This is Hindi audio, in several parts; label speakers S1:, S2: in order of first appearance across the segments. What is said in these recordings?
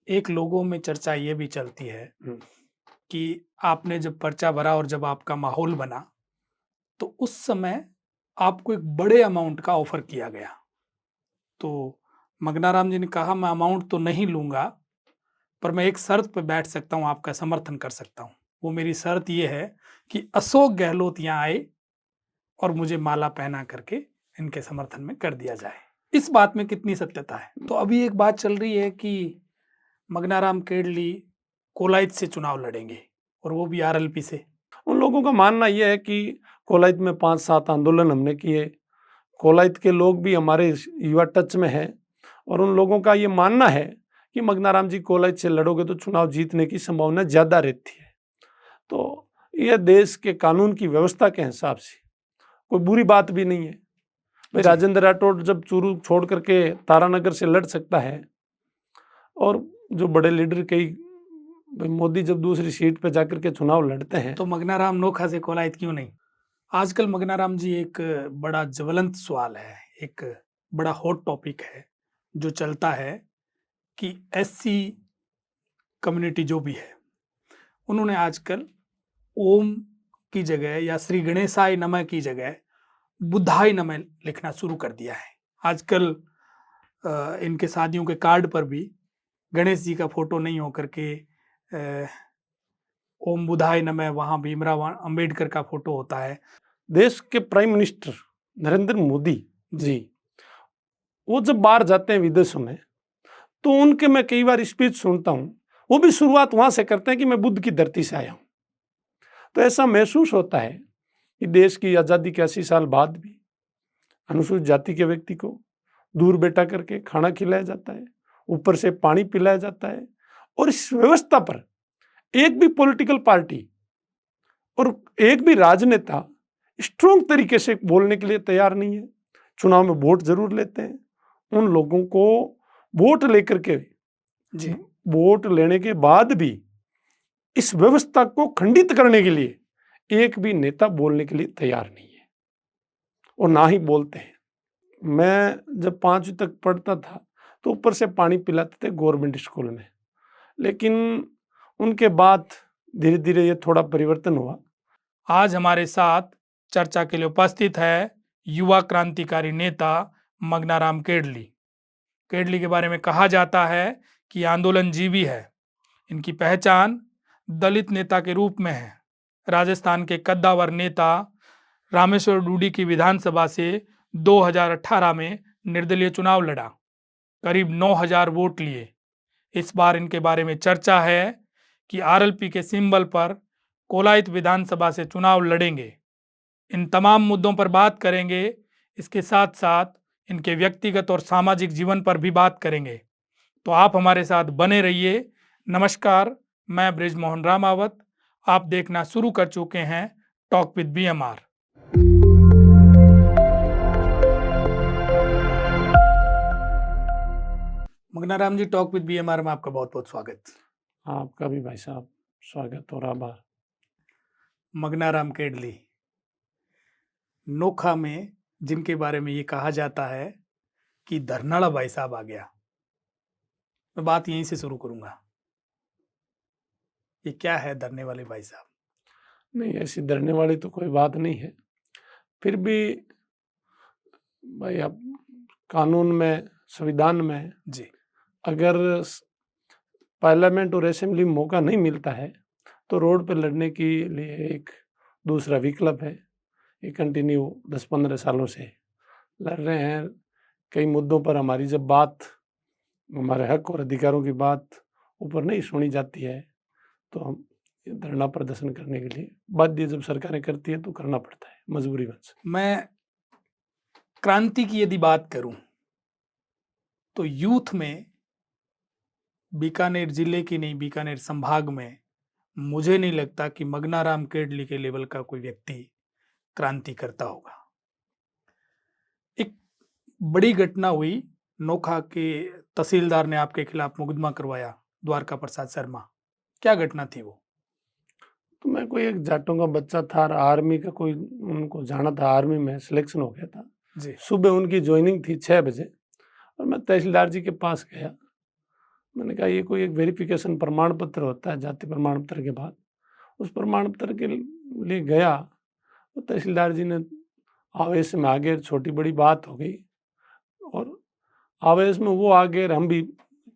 S1: एक लोगों में चर्चा ये भी चलती है कि आपने जब पर्चा भरा और जब आपका माहौल बना, तो उस समय आपको एक बड़े अमाउंट का ऑफ़र किया गया। तो मंगनाराम जी ने कहा, मैं अमाउंट तो नहीं लूँगा, पर मैं एक शर्त पे बैठ सकता हूँ, आपका समर्थन कर सकता हूँ। वो मेरी शर्त ये है कि अशोक गहलोत यहाँ आए और मुझे माला पहना करके इनके समर्थन में कर दिया जाए। इस बात में कितनी सत्यता है? तो अभी एक बात चल रही है कि मंगनाराम केडली कोलाइत से चुनाव लड़ेंगे और वो भी आरएलपी से।
S2: उन लोगों का मानना यह है कि कोलाइत में 5-7 आंदोलन हमने किए, कोलाइत के लोग भी हमारे युवा टच में हैं और उन लोगों का ये मानना है कि मंगनाराम जी कोलाइत से लड़ोगे तो चुनाव जीतने की संभावना ज़्यादा रहती है। तो यह देश के कानून की व्यवस्था के हिसाब से कोई बुरी बात भी नहीं है। भाई
S1: जी।
S2: राजेंद्र राठौड़ जब चूरू छोड़ करके तारानगर से लड़ सकता है और जो बड़े लीडर कई भाई मोदी जब दूसरी सीट पे जाकर के चुनाव लड़ते हैं
S1: तो मंगनाराम नोखा से कोलाइत क्यों नहीं? आजकल मंगनाराम जी एक बड़ा ज्वलंत सवाल है, एक बड़ा हॉट टॉपिक है, जो चलता है कि एससी कम्युनिटी जो भी है, उन्होंने आजकल ओम की जगह या श्री गणेशाय नमः की जगह बुद्धाय नमः लिखना शुरू कर दिया है। आजकल इनके शादियों के कार्ड पर भी गणेश जी का फोटो नहीं होकर के ओम बुद्धाय नमः, वहाँ भीमराव अंबेडकर का फोटो होता है।
S2: देश के प्राइम मिनिस्टर नरेंद्र मोदी जी वो जब बाहर जाते हैं विदेशों में तो उनके मैं कई बार स्पीच सुनता हूँ, वो भी शुरुआत वहां से करते हैं कि मैं बुद्ध की धरती से आया हूँ। तो ऐसा महसूस होता है कि देश की आज़ादी के 80 साल बाद भी अनुसूचित जाति के व्यक्ति को दूर बैठा करके खाना खिलाया जाता है, ऊपर से पानी पिलाया जाता है और इस व्यवस्था पर एक भी पॉलिटिकल पार्टी और एक भी राजनेता स्ट्रॉन्ग तरीके से बोलने के लिए तैयार नहीं है। चुनाव में वोट जरूर लेते हैं, उन लोगों को वोट लेकर के
S1: जी।
S2: वोट लेने के बाद भी इस व्यवस्था को खंडित करने के लिए एक भी नेता बोलने के लिए तैयार नहीं है और ना ही बोलते हैं। मैं जब 5वीं तक पढ़ता था तो ऊपर से पानी पिलाते थे गवर्नमेंट स्कूल में, लेकिन उनके बाद धीरे धीरे ये थोड़ा परिवर्तन हुआ।
S1: आज हमारे साथ चर्चा के लिए उपस्थित है युवा क्रांतिकारी नेता मंगनाराम केडली। केडली के बारे में कहा जाता है कि आंदोलनजीवी है। इनकी पहचान दलित नेता के रूप में है। राजस्थान के कद्दावर नेता रामेश्वर डूडी की विधानसभा से 2018 में निर्दलीय चुनाव लड़ा, करीब 9000 वोट लिए। इस बार इनके बारे में चर्चा है कि आरएलपी के सिंबल पर कोलाइत विधानसभा से चुनाव लड़ेंगे। इन तमाम मुद्दों पर बात करेंगे। इसके साथ साथ इनके व्यक्तिगत और सामाजिक जीवन पर भी बात करेंगे। तो आप हमारे साथ बने रहिए। नमस्कार, मैं बृजमोहन रामावत। आप देखना शुरू कर चुके हैं talk with BMR. Manganaram ji, talk with BMR में आपका बहुत बहुत स्वागत।
S2: आपका भी भाई साहब स्वागत और आभार।
S1: मंगनाराम केडली, नोखा में जिनके बारे में ये कहा जाता है कि धरनाड़ा भाई साहब आ गया, मैं बात यहीं से शुरू करूंगा। ये क्या है धरने वाले भाई साहब?
S2: नहीं, ऐसी डरने वाली तो कोई बात नहीं है। फिर भी भाई अब कानून में, संविधान में
S1: जी।
S2: अगर पार्लियामेंट और असेंबली में मौका नहीं मिलता है तो रोड पर लड़ने के लिए एक दूसरा विकल्प है। ये कंटिन्यू 10-15 सालों से लड़ रहे हैं। कई मुद्दों पर हमारी जब बात, हमारे हक और अधिकारों की बात ऊपर नहीं सुनी जाती है तो हम धरना प्रदर्शन करने के लिए बाध्य जब सरकारें करती है तो करना पड़ता है मजबूरीवश।
S1: मैं क्रांति की यदि बात करूं तो यूथ में बीकानेर जिले की नहीं, बीकानेर संभाग में मुझे नहीं लगता कि मंगनाराम केडली के लेवल का कोई व्यक्ति क्रांति करता होगा। एक बड़ी घटना हुई, नोखा के तहसीलदार ने आपके खिलाफ मुकदमा करवाया, द्वारका प्रसाद शर्मा। क्या घटना थी वो?
S2: तो मैं कोई एक जाटों का बच्चा था और आर्मी का कोई उनको जाना था, आर्मी में सिलेक्शन हो गया था।
S1: जी।
S2: सुबह उनकी ज्वाइनिंग थी 6 बजे और मैं तहसीलदार जी के पास गया। मैंने कहा ये कोई एक वेरिफिकेशन प्रमाण पत्र होता है जाति प्रमाण पत्र के बाद, उस प्रमाण पत्र के लिए गया तो तहसीलदार जी ने आवेश में आ गए, छोटी बड़ी बात हो गई और आवेश में वो आ गए, हम भी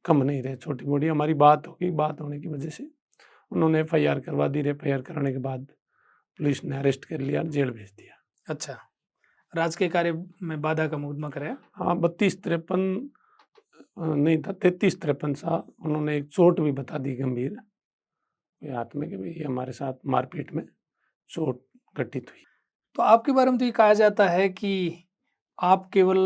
S2: कम नहीं रहे, छोटी मोटी हमारी बात हो गई। बात होने की वजह से उन्होंने एफआईआर करवा दी। एफआईआर कराने के बाद पुलिस ने अरेस्ट कर लिया, जेल भेज दिया।
S1: अच्छा, राजकीय कार्य में बाधा का मुकदमा कराया?
S2: हाँ, 32-53 नहीं था, 33-53 सा। उन्होंने एक चोट भी बता दी गंभीर हाथ में कि भाई ये हमारे साथ मारपीट में चोट घटित हुई।
S1: तो आपके बारे में तो ये कहा जाता है कि आप केवल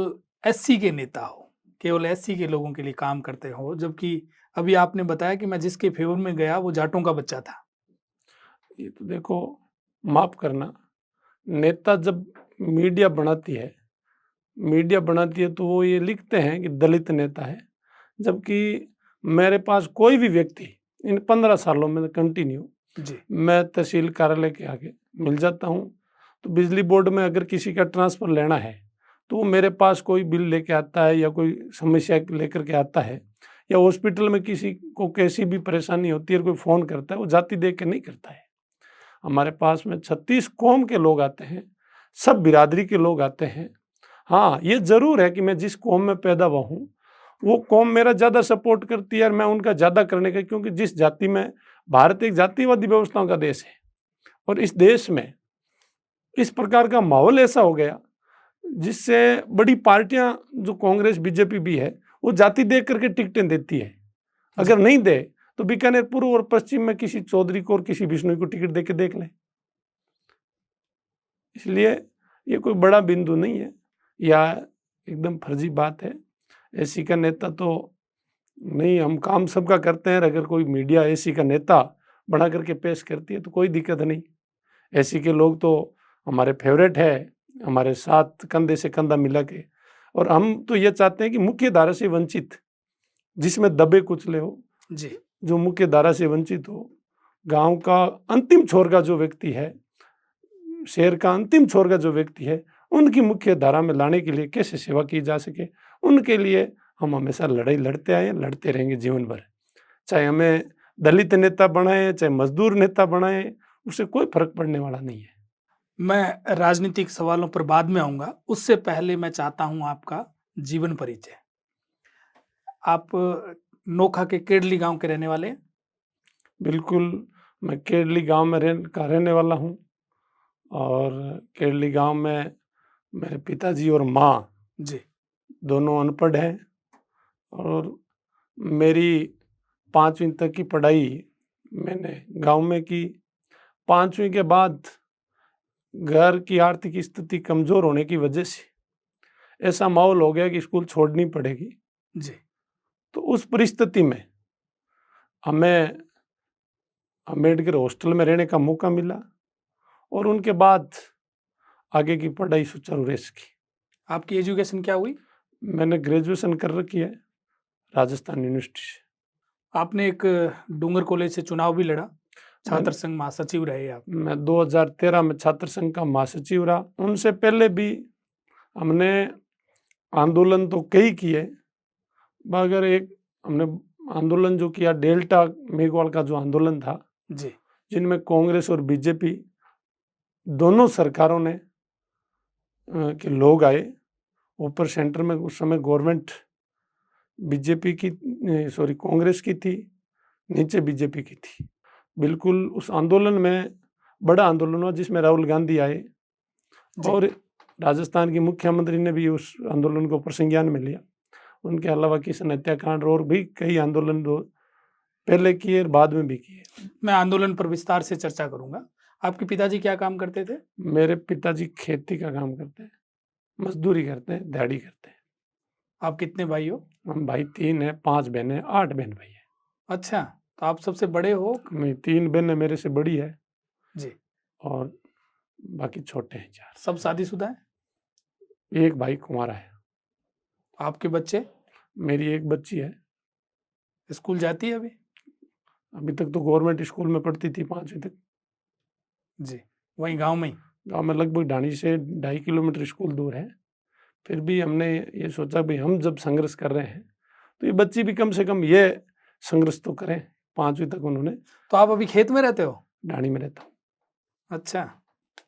S1: एससी के नेता हो, केवल एससी के लोगों के लिए काम करते हो, जबकि अभी आपने बताया कि मैं जिसके फेवर में गया वो जाटों का बच्चा था।
S2: ये तो देखो, माफ करना, नेता जब मीडिया बनाती है तो वो ये लिखते हैं कि दलित नेता है, जबकि मेरे पास कोई भी व्यक्ति इन 15 सालों में कंटिन्यू
S1: जी,
S2: मैं तहसील कार्यालय के आगे मिल जाता हूँ। तो बिजली बोर्ड में अगर किसी का ट्रांसफ़र लेना है तो वो मेरे पास कोई बिल लेके आता है या कोई समस्या लेकर के आता है, या हॉस्पिटल में किसी को कैसी भी परेशानी होती है, कोई फ़ोन करता है, वो जाति देख के नहीं करता है। हमारे पास में 36 कौम के लोग आते हैं, सब बिरादरी के लोग आते हैं। हाँ, ये ज़रूर है कि मैं जिस कौम में पैदा हुआ हूँ वो कौम मेरा ज़्यादा सपोर्ट करती है और मैं उनका ज़्यादा करने का, क्योंकि जिस जाति में, भारत एक जातिवादी व्यवस्थाओं का देश है और इस देश में इस प्रकार का माहौल ऐसा हो गया जिससे बड़ी पार्टियां जो कांग्रेस बीजेपी भी है वो जाति देख करके टिकटें देती है। अगर नहीं दे तो बीकानेर पूर्व और पश्चिम में किसी चौधरी को और किसी बिश्नोई को टिकट देके देख लें। इसलिए ये कोई बड़ा बिंदु नहीं है या एकदम फर्जी बात है। एसी का नेता तो नहीं, हम काम सबका करते हैं। अगर कोई मीडिया एसी का नेता बना करके पेश करती है तो कोई दिक्कत नहीं। एसी के लोग तो हमारे फेवरेट है, हमारे साथ कंधे से कंधा मिला के, और हम तो ये चाहते हैं कि मुख्य धारा से वंचित, जिसमें दबे कुचले हो
S1: जी,
S2: जो मुख्य धारा से वंचित हो, गांव का अंतिम छोर का जो व्यक्ति है, शहर का अंतिम छोर का जो व्यक्ति है, उनकी मुख्य धारा में लाने के लिए कैसे सेवा की जा सके, उनके लिए हम हमेशा लड़ाई लड़ते आए, लड़ते रहेंगे जीवन भर। चाहे हमें दलित नेता बनाए, चाहे मजदूर नेता बनाए, उससे कोई फर्क पड़ने वाला नहीं है।
S1: मैं राजनीतिक सवालों पर बाद में आऊंगा, उससे पहले मैं चाहता हूं आपका जीवन परिचय। आप नोखा के केडली गांव के रहने वाले हैं?
S2: बिल्कुल, मैं केरली गांव में रहने वाला हूं और केरली गांव में मेरे पिताजी और माँ
S1: जी,
S2: दोनों अनपढ़ हैं और मेरी 5वीं तक की पढ़ाई मैंने गांव में की। 5वीं के बाद घर की आर्थिक स्थिति कमज़ोर होने की वजह से ऐसा माहौल हो गया कि स्कूल छोड़नी पड़ेगी।
S1: जी,
S2: तो उस परिस्थिति में हमें अम्बेडकर हॉस्टल में रहने का मौका मिला और उनके बाद आगे की पढ़ाई सुचारू रह सकी।
S1: आपकी एजुकेशन क्या हुई?
S2: मैंने ग्रेजुएशन कर रखी है राजस्थान यूनिवर्सिटी से।
S1: आपने एक डूंगर कॉलेज से चुनाव भी लड़ा, छात्र
S2: मैं
S1: संघ महासचिव रहे आप।
S2: मैं 2013 में छात्र संघ का महासचिव रहा। उनसे पहले भी हमने आंदोलन तो कई किए, मगर एक हमने आंदोलन जो किया डेल्टा मेघवाल का जो आंदोलन था,
S1: जी,
S2: जिनमें कांग्रेस और बीजेपी दोनों सरकारों ने के लोग आए। ऊपर सेंटर में उस समय गवर्नमेंट बीजेपी की, सॉरी कांग्रेस की थी, नीचे बीजेपी की थी। बिल्कुल उस आंदोलन में बड़ा आंदोलन हुआ जिसमें राहुल गांधी आए
S1: जी।
S2: और राजस्थान की मुख्यमंत्री ने भी उस आंदोलन को प्रसंज्ञान में लिया। उनके अलावा किशन हत्याकांड और भी कई आंदोलन जो पहले किए और बाद में भी किए।
S1: मैं आंदोलन पर विस्तार से चर्चा करूंगा। आपके पिताजी क्या काम करते थे?
S2: मेरे पिताजी खेती का काम करते हैं, मजदूरी करते हैं, दिहाड़ी करते हैं।
S1: आप कितने भाई हो?
S2: हम भाई 3 हैं, 5 बहनें, 8 बहन भाई हैं।
S1: अच्छा, तो आप सबसे बड़े हो?
S2: नहीं, 3 बहनें मेरे से बड़ी है
S1: जी,
S2: और बाकी छोटे हैं 4।
S1: सब शादीशुदा हैं?
S2: एक भाई कुंवारा है।
S1: आपके बच्चे?
S2: मेरी एक बच्ची है,
S1: स्कूल जाती है अभी?
S2: अभी तक तो गवर्नमेंट स्कूल में पढ़ती थी 5वीं तक।
S1: जी, वहीं गांव में ही?
S2: गाँव में लगभग ढाणी से 2.5 किलोमीटर स्कूल दूर है। फिर भी हमने ये सोचा भाई हम जब संघर्ष कर रहे हैं तो ये बच्ची भी कम से कम ये संघर्ष तो करें। 5वीं तक उन्होंने।
S1: तो आप अभी खेत में रहते हो?
S2: ढाणी में रहता हूँ।
S1: अच्छा,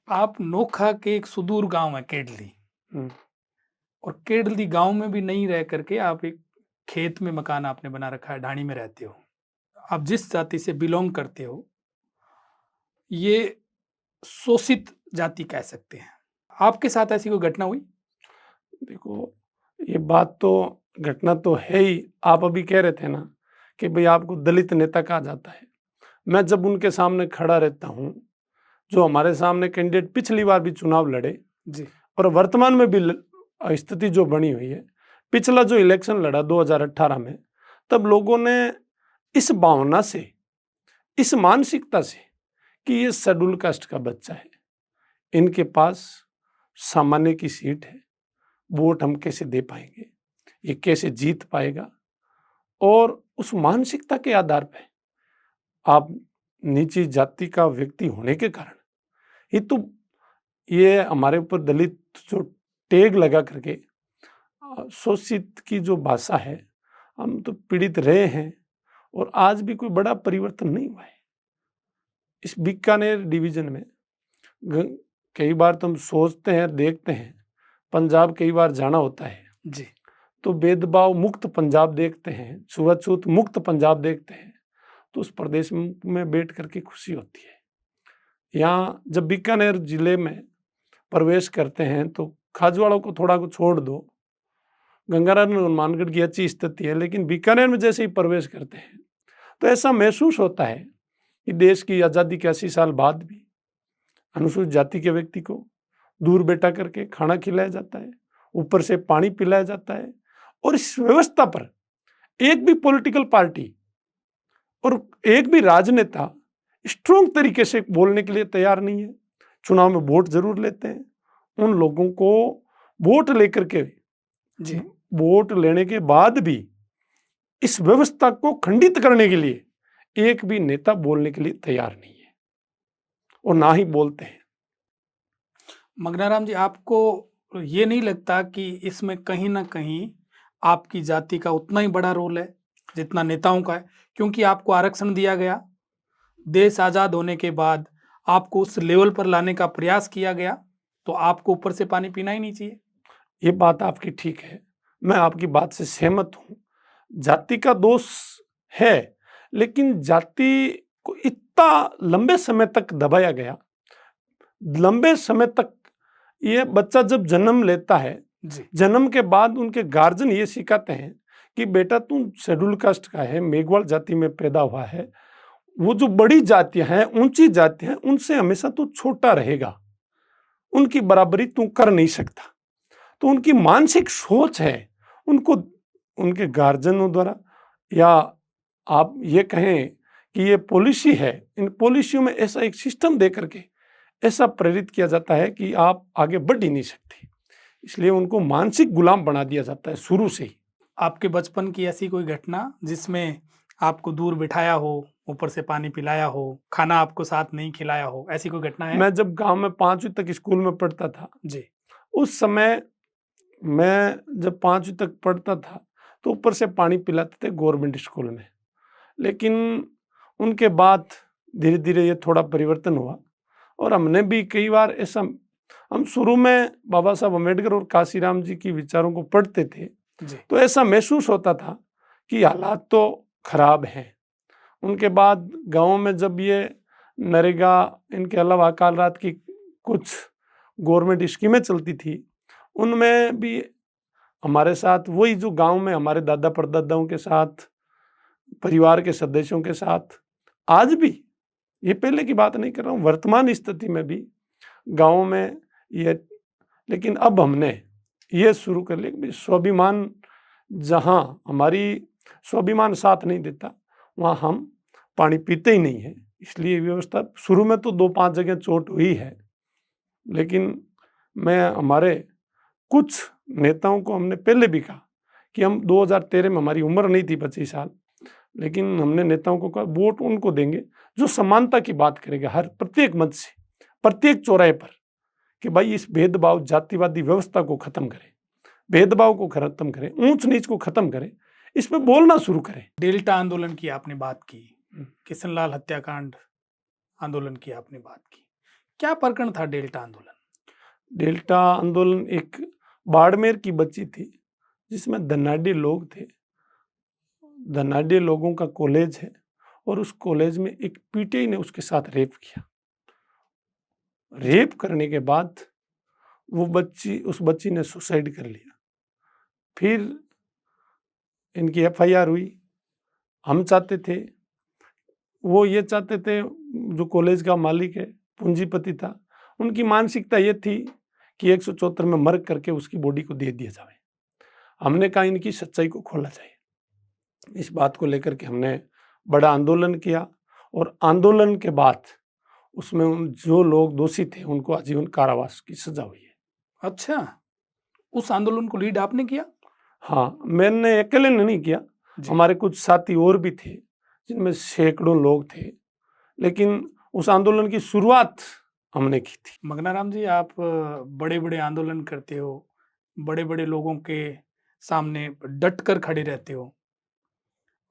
S1: आप नोखा के एक सुदूर गांव है केडली, और केडली गांव में भी नहीं रह करके आप एक खेत में मकान आपने बना रखा है, ढाणी में रहते हो। आप जिस जाति से बिलोंग करते हो, ये शोषित जाति कह सकते हैं। आपके साथ ऐसी कोई घटना हुई?
S2: देखो, ये बात तो घटना तो है ही। आप अभी कह रहे थे ना कि भाई आपको दलित नेता कहा जाता है। मैं जब उनके सामने खड़ा रहता हूँ, जो हमारे सामने कैंडिडेट पिछली बार भी चुनाव लड़े
S1: जी,
S2: और वर्तमान में भी स्थिति जो बनी हुई है, पिछला जो इलेक्शन लड़ा 2018 में, तब लोगों ने इस भावना से, इस मानसिकता से कि ये शेड्यूल कास्ट का बच्चा है, इनके पास सामान्य की सीट है, वोट हम कैसे दे पाएंगे, ये कैसे जीत पाएगा, और उस मानसिकता के आधार पे आप नीची जाति का व्यक्ति होने के कारण ही तो ये हमारे ऊपर दलित जो टैग लगा करके शोषित की जो भाषा है, हम तो पीड़ित रहे हैं और आज भी कोई बड़ा परिवर्तन नहीं हुआ है। इस बीकानेर डिवीजन में कई बार तो हम सोचते हैं, देखते हैं, पंजाब कई बार जाना होता है
S1: जी,
S2: तो भेदभाव मुक्त पंजाब देखते हैं, छुआछूत मुक्त पंजाब देखते हैं, तो उस प्रदेश में बैठ करके खुशी होती है। यहाँ जब बीकानेर जिले में प्रवेश करते हैं तो खाजवाड़ों को थोड़ा को छोड़ दो, गंगाराम और हनुमानगढ़ की अच्छी स्थिति है, लेकिन बीकानेर में जैसे ही प्रवेश करते हैं तो ऐसा महसूस होता है कि देश की आज़ादी के 80 साल बाद भी अनुसूचित जाति के व्यक्ति को दूर बैठा करके खाना खिलाया जाता है, ऊपर से पानी पिलाया जाता है, और इस व्यवस्था पर एक भी पॉलिटिकल पार्टी और एक भी राजनेता स्ट्रॉन्ग तरीके से बोलने के लिए तैयार नहीं है। चुनाव में वोट जरूर लेते हैं, उन लोगों को वोट लेकर के
S1: जी,
S2: वोट लेने के बाद भी इस व्यवस्था को खंडित करने के लिए एक भी नेता बोलने के लिए तैयार नहीं है और ना ही बोलते हैं।
S1: मगनाराम जी, आपको ये नहीं लगता कि इसमें कहीं ना कहीं आपकी जाति का उतना ही बड़ा रोल है जितना नेताओं का है? क्योंकि आपको आरक्षण दिया गया, देश आज़ाद होने के बाद आपको उस लेवल पर लाने का प्रयास किया गया, तो आपको ऊपर से पानी पीना ही नहीं चाहिए।
S2: ये बात आपकी ठीक है, मैं आपकी बात से सहमत हूँ। जाति का दोष है, लेकिन जाति को इतना लंबे समय तक दबाया गया, लंबे समय तक। ये बच्चा जब जन्म लेता है,
S1: जी,
S2: जन्म के बाद उनके गार्जियन ये सिखाते हैं कि बेटा तुम शेड्यूल कास्ट का है, मेघवाल जाति में पैदा हुआ है, वो जो बड़ी जातियां हैं, ऊंची जातियां हैं, उनसे हमेशा तू छोटा रहेगा, उनकी बराबरी तू कर नहीं सकता। तो उनकी मानसिक सोच है, उनको उनके गार्जियनों द्वारा, या आप ये कहें कि ये पॉलिसी है, इन पॉलिसियों में ऐसा एक सिस्टम दे करके ऐसा प्रेरित किया जाता है कि आप आगे बढ़ ही नहीं सकते, इसलिए उनको मानसिक गुलाम बना दिया जाता है शुरू से ही।
S1: आपके बचपन की ऐसी कोई घटना जिसमें आपको दूर बिठाया हो, ऊपर से पानी पिलाया हो, खाना आपको साथ नहीं खिलाया हो, ऐसी कोई घटना है?
S2: मैं जब गांव में 5वीं तक स्कूल में पढ़ता था,
S1: जी,
S2: उस समय मैं जब 5वीं तक पढ़ता था तो ऊपर से पानी पिलाते थे गवर्नमेंट स्कूल में, लेकिन उनके बाद धीरे धीरे ये थोड़ा परिवर्तन हुआ और हमने भी कई बार ऐसा, हम शुरू में बाबा साहब अम्बेडकर और काशीराम जी की विचारों को पढ़ते थे
S1: जी,
S2: तो ऐसा महसूस होता था कि हालात तो खराब हैं। उनके बाद गाँव में जब ये नरेगा, इनके अलावा अकाल रात की कुछ गवर्नमेंट स्कीमें चलती थी, उनमें भी हमारे साथ वही जो गांव में हमारे दादा परदादाओं के साथ, परिवार के सदस्यों के साथ, आज भी, ये पहले की बात नहीं कर रहा हूँ, वर्तमान स्थिति में भी गाँव में ये, लेकिन अब हमने ये शुरू कर लिया कि स्वाभिमान, जहाँ हमारी स्वाभिमान साथ नहीं देता वहाँ हम पानी पीते ही नहीं है। इसलिए व्यवस्था शुरू में तो 2-5 जगह चोट हुई है, लेकिन मैं हमारे कुछ नेताओं को हमने पहले भी कहा कि हम 2013 में, हमारी उम्र नहीं थी 25 साल, लेकिन हमने नेताओं को कहा वोट उनको देंगे जो समानता की बात करेगा हर प्रत्येक मत से, प्रत्येक चौराहे पर, कि भाई इस भेदभाव जातिवादी व्यवस्था को खत्म करें, भेदभाव को खत्म करें, ऊंच नीच को खत्म करें, इस पे बोलना शुरू करें।
S1: डेल्टा आंदोलन की आपने बात की, किशनलाल हत्याकांड आंदोलन की आपने बात की, क्या प्रकरण था डेल्टा आंदोलन?
S2: डेल्टा आंदोलन एक बाड़मेर की बच्ची थी जिसमें धनाढ़ी लोग थे। धनाढ़ी लोगों का कॉलेज है और उस कॉलेज में एक पीटीआई ने उसके साथ रेप किया। रेप करने के बाद उस बच्ची ने सुसाइड कर लिया। फिर इनकी एफआईआर हुई। हम चाहते थे, वो ये चाहते थे, जो कॉलेज का मालिक है, पूंजीपति था, उनकी मानसिकता ये थी कि 174 में मर्ग करके उसकी बॉडी को दे दिया जाए। हमने कहा इनकी सच्चाई को खोला जाए। इस बात को लेकर के हमने बड़ा आंदोलन किया और आंदोलन के बाद उसमें जो लोग दोषी थे उनको आजीवन कारावास की सजा हुई है।
S1: अच्छा, उस आंदोलन को लीड आपने किया?
S2: हाँ, मैंने अकेले ने नहीं किया, हमारे कुछ साथी और भी थे जिनमें सैकड़ों लोग थे, लेकिन उस आंदोलन की शुरुआत हमने की थी।
S1: मगनाराम जी, आप बड़े बड़े आंदोलन करते हो, बड़े बड़े लोगों के सामने डट कर खड़े रहते हो,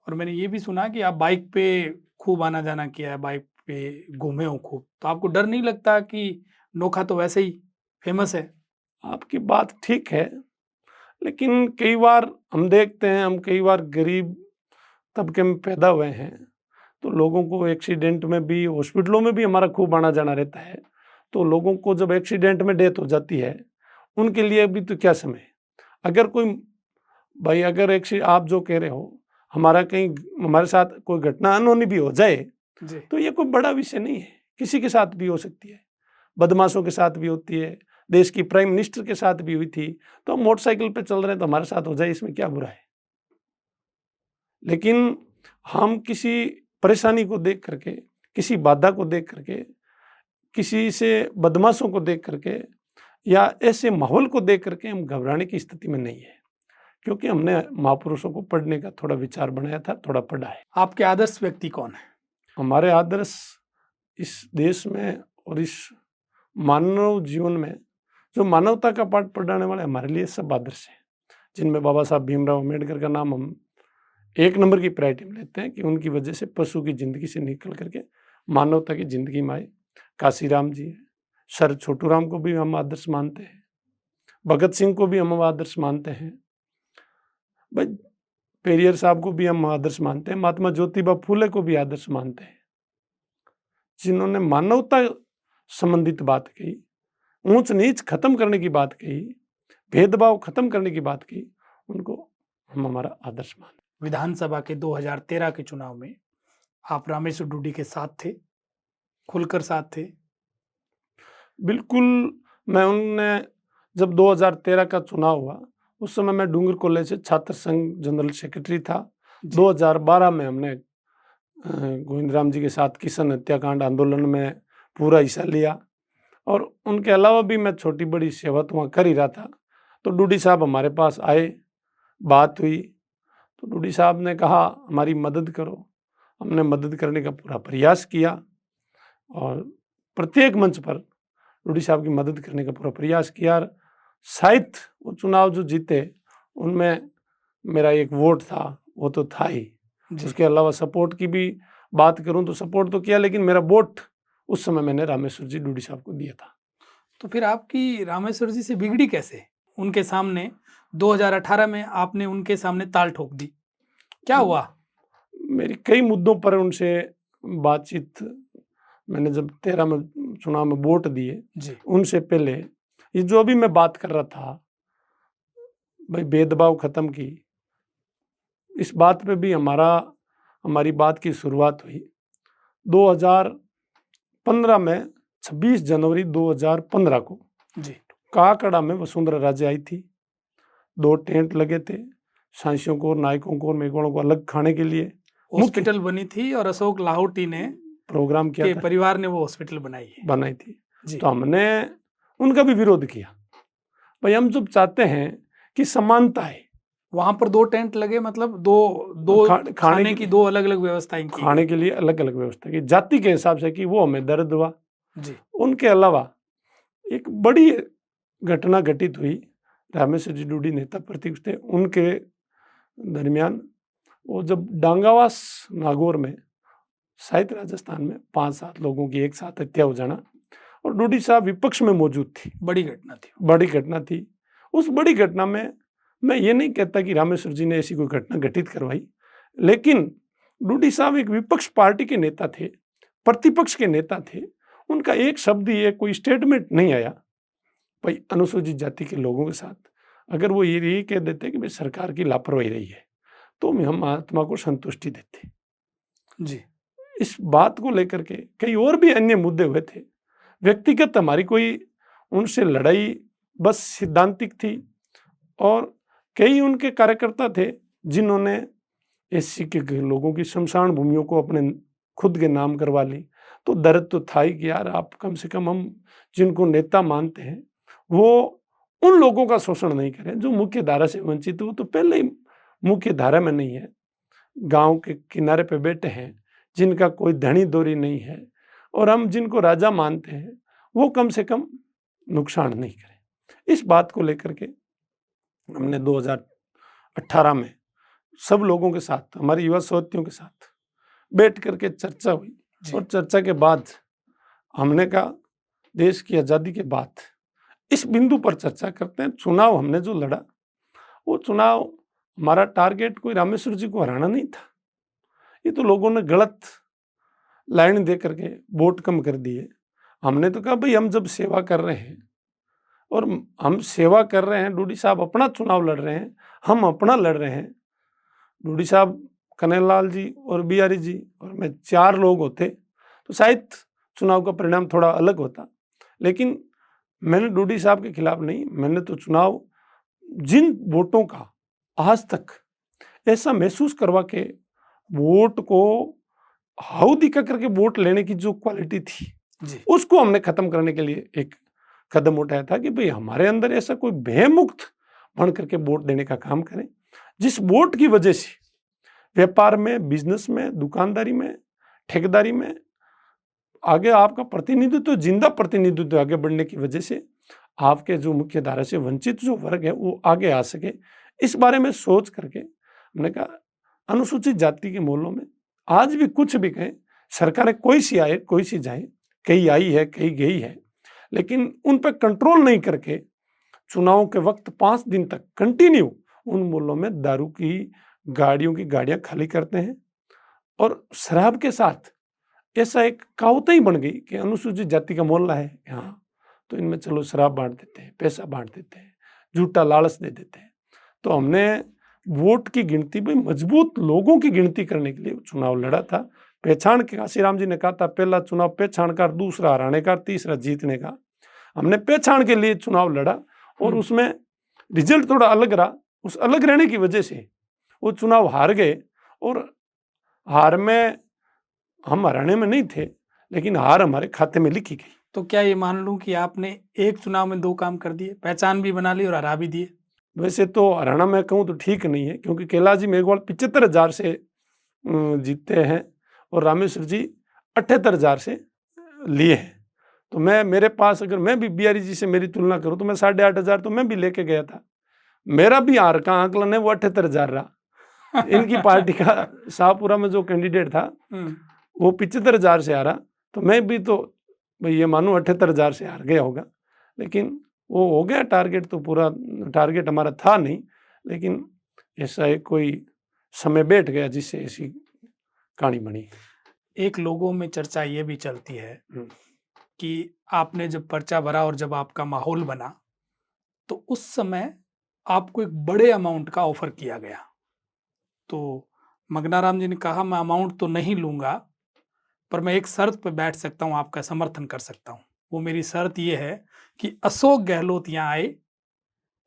S1: और मैंने ये भी सुना कि आप बाइक पे खूब आना जाना किया है, बाइक पे घूमे हो खूब, तो आपको डर नहीं लगता कि नोखा तो वैसे ही फेमस है?
S2: आपकी बात ठीक है, लेकिन कई बार हम देखते हैं, हम कई बार गरीब तबके में पैदा हुए हैं, तो लोगों को एक्सीडेंट में भी, हॉस्पिटलों में भी हमारा खूब आना जाना रहता है। तो लोगों को जब एक्सीडेंट में डेथ हो जाती है, उनके लिए भी तो क्या समय है। अगर कोई भाई, अगर आप जो कह रहे हो, हमारे साथ कोई घटना अनहोनी भी हो जाए
S1: जी।
S2: तो ये कोई बड़ा विषय नहीं है, किसी के साथ भी हो सकती है, बदमाशों के साथ भी होती है, देश की प्राइम मिनिस्टर के साथ भी हुई थी। तो हम मोटरसाइकिल पे चल रहे हैं तो हमारे साथ हो जाए, इसमें क्या बुरा है। लेकिन हम किसी परेशानी को देख करके, किसी बाधा को देख करके, किसी से बदमाशों को देख करके या ऐसे माहौल को देख करके हम घबराने की स्थिति में नहीं है, क्योंकि हमने महापुरुषों को पढ़ने का थोड़ा विचार बनाया था, थोड़ा पढ़ा है।
S1: आपके आदर्श व्यक्ति कौन है?
S2: हमारे आदर्श इस देश में और इस मानव जीवन में जो मानवता का पाठ पढ़ाने वाले हमारे लिए सब आदर्श हैं, जिनमें बाबा साहब भीमराव अम्बेडकर का नाम हम एक नंबर की प्रायोरिटी में लेते हैं कि उनकी वजह से पशु की जिंदगी से निकल करके मानवता की जिंदगी में आए। काशीराम जी है, सर छोटू राम को भी हम आदर्श मानते हैं, भगत सिंह को भी हम आदर्श मानते हैं, भाई पेरियर साहब को भी हम आदर्श मानते हैं, महात्मा ज्योतिबा फूले को भी आदर्श मानते हैं, जिन्होंने मानवता संबंधित बात कही, ऊंच नीच खत्म करने की बात कही, भेदभाव खत्म करने की बात कही, उनको हम हमारा आदर्श मानते हैं।
S1: विधानसभा के 2013 के चुनाव में आप रामेश्वर डूडी के साथ थे, खुलकर साथ थे?
S2: बिल्कुल, मैं उनने जब 2013 का चुनाव हुआ उस समय मैं डूंगर कॉलेज से छात्र संघ जनरल सेक्रेटरी था। 2012 में हमने गोविंदराम जी के साथ किशन हत्याकांड आंदोलन में पूरा हिस्सा लिया, और उनके अलावा भी मैं छोटी बड़ी सेवा तो वहाँ कर ही रहा था। तो डूडी साहब हमारे पास आए, बात हुई, तो डूडी साहब ने कहा हमारी मदद करो। हमने मदद करने का पूरा प्रयास किया और प्रत्येक मंच पर डूडी साहब की मदद करने का पूरा प्रयास किया। शायद वो चुनाव जो जीते उनमें मेरा एक वोट था, वो तो था ही। उसके अलावा सपोर्ट की भी बात करूं तो सपोर्ट तो किया, लेकिन मेरा वोट उस समय मैंने रामेश्वर जी डूडी साहब को दिया था।
S1: तो फिर आपकी रामेश्वर जी से बिगड़ी कैसे? उनके सामने 2018 में आपने उनके सामने ताल ठोक दी, क्या हुआ?
S2: मेरी कई मुद्दों पर उनसे बातचीत, मैंने जब 13 में चुनाव में वोट दिए
S1: जी।
S2: उनसे पहले ये जो अभी मैं बात कर रहा था, भाई भेदभाव खत्म की, इस बात पे भी हमारी बात की शुरुआत हुई 2015 में। 26 जनवरी 2015 को
S1: जी।
S2: काकड़ा में वसुंधरा राजे आई थी। 2 टेंट लगे थे, सांसियों को, नायकों को और मेघोड़ों को अलग खाने के लिए
S1: हॉस्पिटल बनी थी और अशोक लाहौटी ने
S2: प्रोग्राम किया था,
S1: परिवार ने वो हॉस्पिटल बनाई
S2: थी।
S1: जी।
S2: तो हमने उनका भी विरोध किया। भाई हम जब चाहते हैं कि समानता है,
S1: वहां पर 2 टेंट लगे, मतलब दो खाने की 2 अलग अलग व्यवस्थाएं की,
S2: खाने के लिए अलग अलग व्यवस्था की जाति के हिसाब से, कि वो हमें दर्द हुआ
S1: जी।
S2: उनके अलावा एक बड़ी घटना घटित हुई, रामेश्वर जी डूडी नेता प्रतीक थे, उनके दरमियान वो जब डांगावास नागौर में, शायद राजस्थान में 5-7 लोगों की एक साथ हत्या हो जाना, और डोडी साहब विपक्ष में मौजूद थी।
S1: बड़ी घटना थी।
S2: बड़ी घटना थी। उस बड़ी घटना में मैं ये नहीं कहता कि रामेश्वर जी ने ऐसी कोई घटना घटित करवाई, लेकिन डोडी साहब एक विपक्ष पार्टी के नेता थे, प्रतिपक्ष के नेता थे। उनका एक शब्द ही, कोई स्टेटमेंट नहीं आया भाई अनुसूचित जाति के लोगों के साथ। अगर वो ये कह देते कि भाई सरकार की लापरवाही रही है, तो हम आत्मा को संतुष्टि देते
S1: जी।
S2: इस बात को लेकर के कई और भी अन्य मुद्दे हुए थे। व्यक्तिगत हमारी कोई उनसे लड़ाई बस सिद्धांतिक थी, और कई उनके कार्यकर्ता थे जिन्होंने एससी के लोगों की शमशान भूमियों को अपने खुद के नाम करवा ली। तो दर्द तो था ही कि यार आप कम से कम हम जिनको नेता मानते हैं वो उन लोगों का शोषण नहीं करें जो मुख्य धारा से वंचित हो। तो पहले ही मुख्य धारा में नहीं है, गांव के किनारे पे बैठे हैं, जिनका कोई धनी दोरी नहीं है, और हम जिनको राजा मानते हैं वो कम से कम नुकसान नहीं करें। इस बात को लेकर के हमने 2018 में सब लोगों के साथ, हमारे युवा साथियों के साथ बैठ करके चर्चा हुई, और चर्चा के बाद हमने कहा देश की आज़ादी के बाद इस बिंदु पर चर्चा करते हैं। चुनाव हमने जो लड़ा, वो चुनाव हमारा टारगेट कोई रामेश्वर जी को हराना नहीं था। ये तो लोगों ने गलत लाइन दे करके वोट कम कर दिए। हमने तो कहा भाई हम जब सेवा कर रहे हैं, और हम सेवा कर रहे हैं, डोडी साहब अपना चुनाव लड़ रहे हैं, हम अपना लड़ रहे हैं। डोडी साहब, कन्हैयालाल जी और बिहारी जी और मैं 4 लोग होते तो शायद चुनाव का परिणाम थोड़ा अलग होता, लेकिन मैंने डोडी साहब के खिलाफ नहीं, मैंने तो चुनाव जिन वोटों का आज तक ऐसा महसूस करवा के वोट को हाउ दिखा करके वोट लेने की जो क्वालिटी थी
S1: जी।
S2: उसको हमने खत्म करने के लिए एक कदम उठाया था कि भाई हमारे अंदर ऐसा कोई भयमुक्त बन करके वोट देने का काम करें, जिस वोट की वजह से व्यापार में, बिजनेस में, दुकानदारी में, ठेकेदारी में आगे आपका प्रतिनिधित्व, जिंदा प्रतिनिधित्व आगे बढ़ने की वजह से आपके जो मुख्य धारा से वंचित जो वर्ग है वो आगे आ सके। इस बारे में सोच करके हमने कहा अनुसूचित जाति के मोहल्लों में आज भी कुछ भी कहें, सरकारें कोई सी आए कोई सी जाए, कई आई है कई गई है, लेकिन उन पर कंट्रोल नहीं करके चुनाव के वक्त 5 दिन तक कंटिन्यू उन मोहल्लों में दारू की गाड़ियों की गाड़ियां खाली करते हैं, और शराब के साथ ऐसा एक कहावत ही बन गई कि अनुसूचित जाति का मोहल्ला है यहाँ, तो इनमें चलो शराब बांट देते हैं, पैसा बांट देते हैं, झूठा लालच दे देते हैं। तो हमने वोट की गिनती भाई मजबूत लोगों की गिनती करने के लिए चुनाव लड़ा था। पहचान के, काशीराम जी ने कहा था पहला चुनाव पहचान का, दूसरा हराने का, तीसरा जीतने का। हमने पहचान के लिए चुनाव लड़ा, और उसमें रिजल्ट थोड़ा अलग रहा। उस अलग रहने की वजह से वो चुनाव हार गए, और हार में हम हराने में नहीं थे, लेकिन हार हमारे खाते में लिखी गई।
S1: तो क्या ये मान लूं कि आपने एक चुनाव में 2 काम कर दिए, पहचान भी बना ली और हरा भी दिए?
S2: वैसे तो हराना मैं कहूँ तो ठीक नहीं है, क्योंकि कैलाश जी मेघवाल 75,000 से जीतते हैं, और रामेश्वर जी 78,000 से लिए हैं। तो मेरे पास अगर मैं भी बिहारी जी से मेरी तुलना करूँ तो मैं 8,500 तो मैं भी लेके गया था। मेरा भी हार का आंकलन है वो 78,000 रहा। इनकी पार्टी का शाहपुरा में जो कैंडिडेट था वो 75,000 से हारा, तो मैं भी तो भाई ये मानूं 78,000 से हार गया होगा। लेकिन वो हो गया टारगेट, तो पूरा टारगेट हमारा था नहीं, लेकिन ऐसा एक कोई समय बैठ गया जिससे ऐसी कहानी बनी।
S1: एक लोगों में चर्चा ये भी चलती है कि आपने जब पर्चा भरा और जब आपका माहौल बना, तो उस समय आपको एक बड़े अमाउंट का ऑफर किया गया। तो मंगनाराम जी ने कहा मैं अमाउंट तो नहीं लूंगा, पर मैं एक शर्त पर बैठ सकता हूं, आपका समर्थन कर सकता हूं। वो मेरी शर्त ये है कि अशोक गहलोत यहाँ आए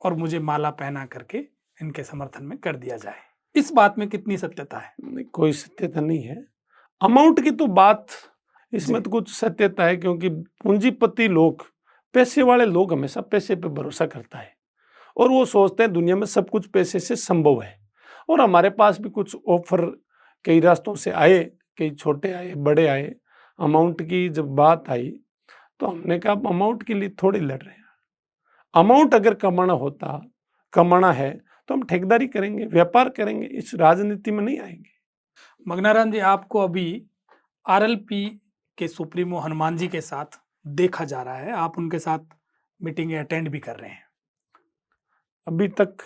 S1: और मुझे माला पहना करके इनके समर्थन में कर दिया जाए। इस बात में कितनी सत्यता है?
S2: नहीं, कोई सत्यता नहीं है। अमाउंट की तो बात, इसमें तो कुछ सत्यता है, क्योंकि पूंजीपति लोग, पैसे वाले लोग हमेशा पैसे पे भरोसा करता है, और वो सोचते हैं दुनिया में सब कुछ पैसे से संभव है। और हमारे पास भी कुछ ऑफर कई रास्तों से आए, कई छोटे आए, बड़े आए। अमाउंट की जब बात आई तो हमने कहा अमाउंट के लिए थोड़ी लड़ रहे हैं। अमाउंट अगर कमाना है तो हम ठेकेदारी करेंगे, व्यापार करेंगे, इस राजनीति में नहीं आएंगे।
S1: मगनाराम जी, आपको अभी आरएलपी के सुप्रीमो हनुमान जी के साथ देखा जा रहा है, आप उनके साथ मीटिंग अटेंड भी कर रहे हैं।
S2: अभी तक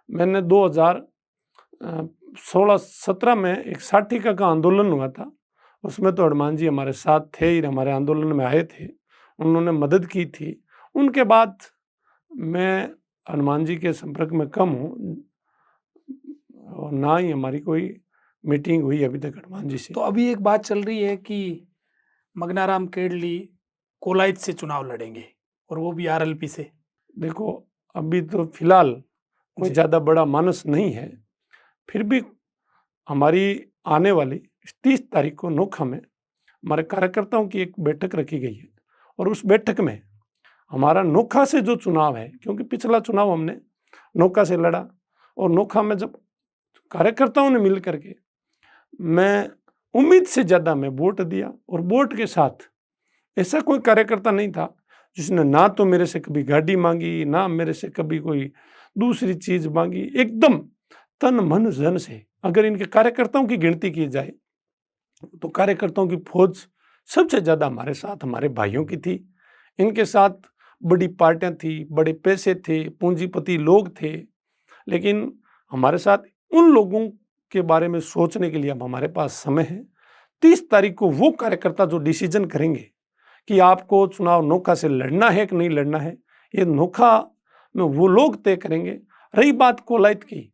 S2: मैंने 2016-17 में एक साठिका का आंदोलन हुआ था, उसमें तो हनुमान जी हमारे साथ थे ही, हमारे आंदोलन में आए थे, उन्होंने मदद की थी। उनके बाद मैं हनुमान जी के संपर्क में कम हूँ और ना ही हमारी कोई मीटिंग हुई अभी तक हनुमान जी से।
S1: तो अभी एक बात चल रही है कि मगनाराम केडली कोलायत से चुनाव लड़ेंगे और वो भी आरएलपी से।
S2: देखो, अभी तो फिलहाल कोई
S1: जी।
S2: ज़्यादा बड़ा मानस नहीं है, फिर भी हमारी आने वाली 30 तारीख को नोखा में हमारे कार्यकर्ताओं की एक बैठक रखी गई है और उस बैठक में हमारा नोखा से जो चुनाव है, क्योंकि पिछला चुनाव हमने नोखा से लड़ा और नोखा में जब कार्यकर्ताओं ने मिल करके मैं उम्मीद से ज़्यादा मैं वोट दिया और वोट के साथ ऐसा कोई कार्यकर्ता नहीं था जिसने ना तो मेरे से कभी गाड़ी मांगी, ना मेरे से कभी कोई दूसरी चीज़ मांगी। एकदम तन मन धन से अगर इनके कार्यकर्ताओं की गिनती की जाए तो कार्यकर्ताओं की फौज सबसे ज़्यादा हमारे साथ, हमारे भाइयों की थी। इनके साथ बड़ी पार्टियां थी, बड़े पैसे थे, पूंजीपति लोग थे, लेकिन हमारे साथ उन लोगों के बारे में सोचने के लिए अब हमारे पास समय है। 30 तारीख को वो कार्यकर्ता जो डिसीजन करेंगे कि आपको चुनाव नोखा से लड़ना है कि नहीं लड़ना है, ये नोखा में वो लोग तय करेंगे। रही बात कोलायत की,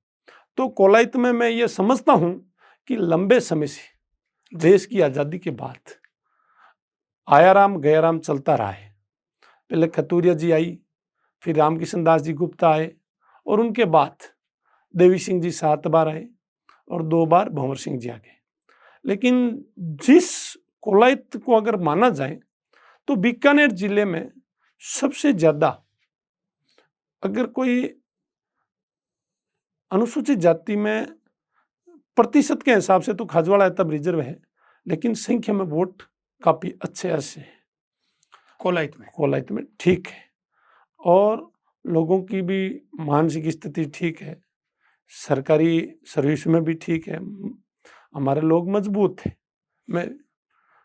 S2: तो कोलायत में मैं ये समझता हूँ कि लंबे समय से देश की आज़ादी के बाद आयाराम गयाराम चलता रहा है। पहले खतूरिया जी आई, फिर रामकिशन दास जी गुप्ता आए और उनके बाद देवी सिंह जी 7 बार आए और 2 बार भंवर सिंह जी आ गए। लेकिन जिस कोलायत को अगर माना जाए तो बीकानेर जिले में सबसे ज़्यादा अगर कोई अनुसूचित जाति में प्रतिशत के हिसाब से तो खाजवाड़ा तब रिजर्व है, लेकिन संख्या में वोट काफ़ी अच्छे हैं कोलायत में ठीक है और लोगों की भी मानसिक स्थिति ठीक है, सरकारी सर्विस में भी ठीक है, हमारे लोग मजबूत हैं।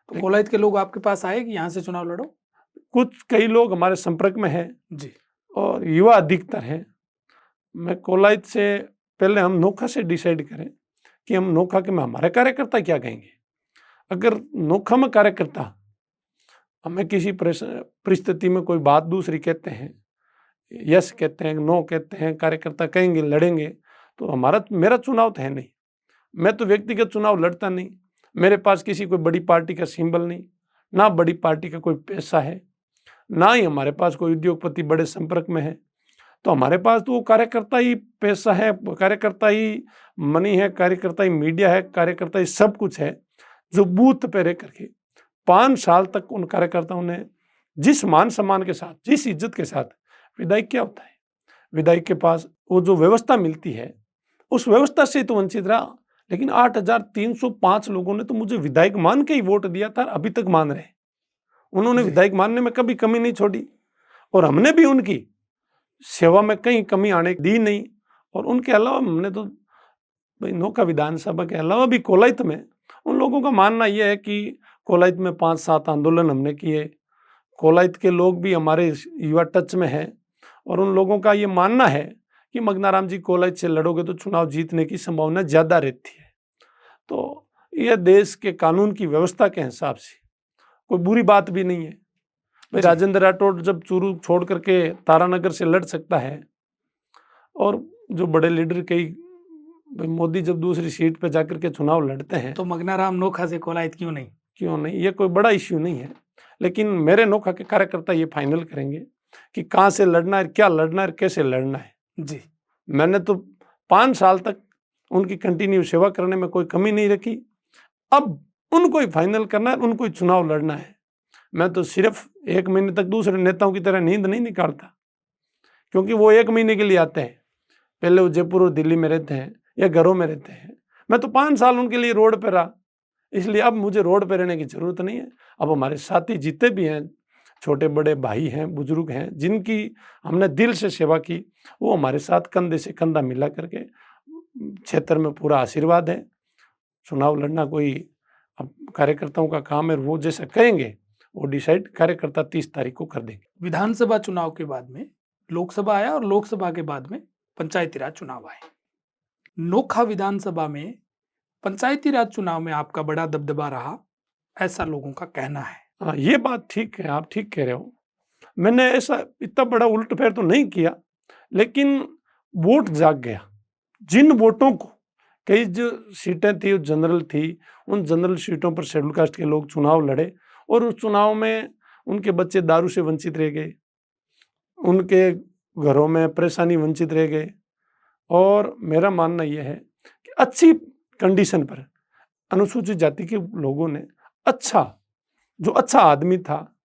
S1: तो कोलायत के लोग आपके पास आए कि यहाँ से चुनाव लड़ो?
S2: कई लोग हमारे संपर्क में हैं
S1: जी
S2: और युवा अधिकतर हैं। मैं कोलायत से पहले हम नोखा से डिसाइड करें कि हम नोखा के में हमारे कार्यकर्ता क्या कहेंगे। अगर नोखा में कार्यकर्ता हमें किसी परिस्थिति में कोई बात दूसरी कहते हैं, यस कहते हैं, नो कहते हैं, कार्यकर्ता कहेंगे लड़ेंगे, तो मेरा चुनाव तो है नहीं। मैं तो व्यक्तिगत चुनाव लड़ता नहीं, मेरे पास किसी कोई बड़ी पार्टी का सिंबल नहीं, ना बड़ी पार्टी का कोई पैसा है, ना ही हमारे पास कोई उद्योगपति बड़े संपर्क में है। तो हमारे पास तो वो कार्यकर्ता ही पैसा है, कार्यकर्ता ही मनी है, कार्यकर्ता ही मीडिया है, कार्यकर्ता ही सब कुछ है, जो बूथ पे रह करके 5 साल तक उन कार्यकर्ताओं ने जिस मान सम्मान के साथ, जिस इज्जत के साथ, विधायक क्या होता है, विधायक के पास वो जो व्यवस्था मिलती है उस व्यवस्था से तो वंचित रहा। लेकिन 8,305 लोगों ने तो मुझे विधायक मान के ही वोट दिया था, अभी तक मान रहे। उन्होंने विधायक मानने में कभी कमी नहीं छोड़ी और हमने भी उनकी सेवा में कहीं कमी आने दी नहीं। और उनके अलावा हमने तो भाई नोखा विधानसभा के अलावा भी कोलायत में उन लोगों का मानना यह है कि कोलायत में 5-7 आंदोलन हमने किए, कोलायत के लोग भी हमारे युवा टच में हैं और उन लोगों का ये मानना है कि मगनाराम जी कोलायत से लड़ोगे तो चुनाव जीतने की संभावना ज़्यादा रहती है। तो यह देश के कानून की व्यवस्था के हिसाब से कोई बुरी बात भी नहीं है। भाई राजेंद्र राठौड़ जब चूरू छोड़ करके तारानगर से लड़ सकता है और जो बड़े लीडर कई मोदी जब दूसरी सीट पर जाकर के चुनाव लड़ते हैं,
S1: तो मगनाराम नोखा से कोलायत क्यों नहीं?
S2: ये कोई बड़ा इश्यू नहीं है। लेकिन मेरे नोखा के कार्यकर्ता ये फाइनल करेंगे कि कहाँ से लड़ना है, क्या लड़ना है, कैसे लड़ना है।
S1: जी,
S2: मैंने तो 5 साल तक उनकी कंटिन्यू सेवा करने में कोई कमी नहीं रखी। अब उनको ही फाइनल करना है, उनको ही चुनाव लड़ना है। मैं तो सिर्फ 1 महीने तक दूसरे नेताओं की तरह नींद नहीं निकालता, क्योंकि वो 1 महीने के लिए आते हैं, पहले वो जयपुर और दिल्ली में रहते हैं या घरों में रहते हैं। मैं तो 5 साल उनके लिए रोड पर रहा, इसलिए अब मुझे रोड पर रहने की जरूरत नहीं है। अब हमारे साथी जीते भी हैं, छोटे बड़े भाई हैं, बुजुर्ग हैं, जिनकी हमने दिल से सेवा की, वो हमारे साथ कंधे से कंधा मिला करके क्षेत्र में पूरा आशीर्वाद है। चुनाव लड़ना कोई अब कार्यकर्ताओं का काम है, वो जैसा कहेंगे वो डिसाइड कार्यकर्ता 30 तारीख को कर देंगे।
S1: विधानसभा चुनाव के बाद में लोकसभा आया और लोकसभा के बाद में पंचायती राज चुनाव आए। नोखा विधानसभा में पंचायती राज चुनाव में आपका बड़ा दबदबा रहा, ऐसा लोगों का कहना है।
S2: हाँ, ये बात ठीक है, आप ठीक कह रहे हो। मैंने ऐसा इतना बड़ा उलटफेर तो नहीं किया, लेकिन वोट जाग गया। जिन वोटों को, कई जो सीटें थी जनरल थी, उन जनरल सीटों पर शेड्यूल कास्ट के लोग चुनाव लड़े और उस चुनाव में उनके बच्चे दारू से वंचित रह गए, उनके घरों में परेशानी वंचित रह गए। और मेरा मानना यह है कि अच्छी कंडीशन पर अनुसूचित जाति के लोगों ने जो अच्छा आदमी था,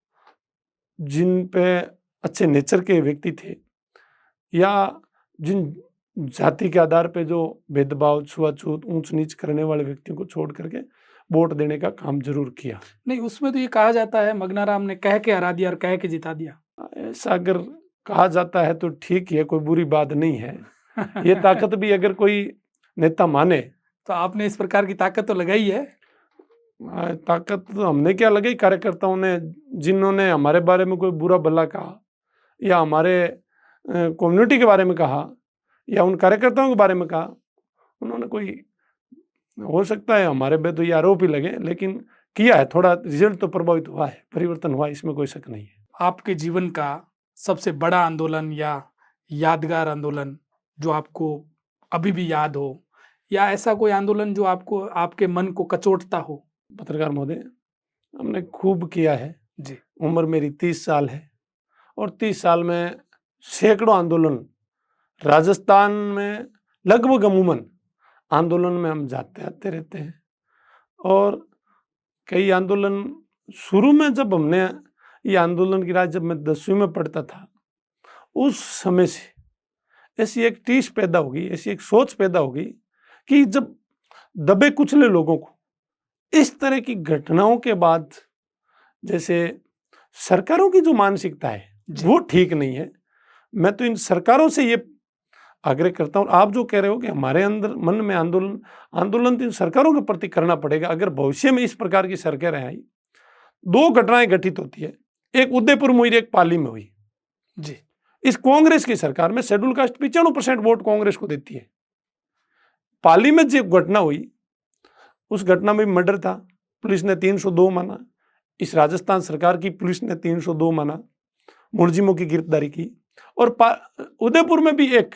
S2: जिन पे अच्छे नेचर के व्यक्ति थे, या जिन जाति के आधार पे जो भेदभाव, छुआछूत, ऊंच नीच करने वाले व्यक्तियों को छोड़ करके वोट देने का काम जरूर किया।
S1: नहीं, उसमें तो ये कहा जाता है मगनाराम ने कह के हरा दिया और कह के जिता दिया।
S2: ऐसा अगर कहा जाता है तो ठीक है, कोई बुरी बात नहीं है। ये ताकत भी अगर कोई नेता माने
S1: तो आपने इस प्रकार की ताकत तो लगाई है।
S2: ताकत तो हमने क्या लगाई, कार्यकर्ताओं ने, जिन्होंने हमारे बारे में कोई बुरा भला कहा या हमारे कम्युनिटी के बारे में कहा या उन कार्यकर्ताओं के बारे में कहा, उन्होंने कोई, हो सकता है हमारे पे तो ये आरोप ही लगे, लेकिन किया है, थोड़ा रिजल्ट तो प्रभावित हुआ है, परिवर्तन हुआ, इसमें कोई शक नहीं है।
S1: आपके जीवन का सबसे बड़ा आंदोलन या यादगार आंदोलन जो आपको अभी भी याद हो, या ऐसा कोई आंदोलन जो आपको, आपके मन को कचोटता हो?
S2: पत्रकार महोदय, हमने खूब किया है
S1: जी।
S2: उम्र मेरी 30 साल है और 30 साल में सैकड़ों आंदोलन, राजस्थान में लगभग अमूमन आंदोलन में हम जाते आते रहते हैं। और कई आंदोलन शुरू में, जब हमने ये आंदोलन की राह, जब मैं 10वीं में पढ़ता था, उस समय से ऐसी एक टीस पैदा होगी, ऐसी एक सोच पैदा होगी कि जब दबे कुचले लोगों को इस तरह की घटनाओं के बाद, जैसे सरकारों की जो मानसिकता है वो ठीक नहीं है। मैं तो इन सरकारों से ये आग्रह करता हूँ, आप जो कह रहे हो कि हमारे अंदर मन में आंदोलन तो इन सरकारों के प्रति करना पड़ेगा। अगर भविष्य में इस प्रकार की सरकारें आई, 2 घटनाएं घटित होती है, एक उदयपुर में हुई, एक पाली में हुई
S1: जी।
S2: इस कांग्रेस की सरकार में शेड्यूल कास्ट 95% वोट कांग्रेस को देती है। पाली में जो घटना हुई, उस घटना में मर्डर था, पुलिस ने 302 माना, इस राजस्थान सरकार की पुलिस ने 302 माना, मुलजिमों की गिरफ्तारी की। और उदयपुर में भी एक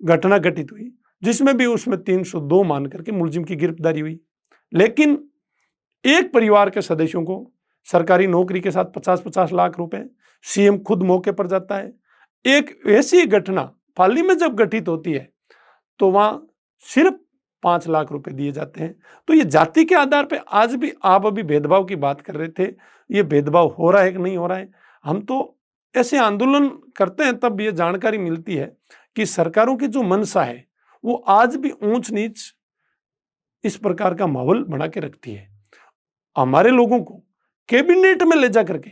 S2: घटना घटित हुई जिसमें भी उसमें 302 मान करके मुलजिम की गिरफ्तारी हुई। लेकिन एक परिवार के सदस्यों को सरकारी नौकरी के साथ 50-50 लाख रुपए, सीएम खुद मौके पर जाता है। एक ऐसी घटना पाली में जब घटित होती है तो वहां सिर्फ 5 लाख रुपए दिए जाते हैं। तो ये जाति के आधार पे, आज भी आप अभी भेदभाव की बात कर रहे थे, ये भेदभाव हो रहा है कि नहीं हो रहा है? हम तो ऐसे आंदोलन करते हैं तब ये जानकारी मिलती है कि सरकारों की जो मंशा है वो आज भी ऊंच नीच इस प्रकार का माहौल बना के रखती है। हमारे लोगों को कैबिनेट में ले जा करके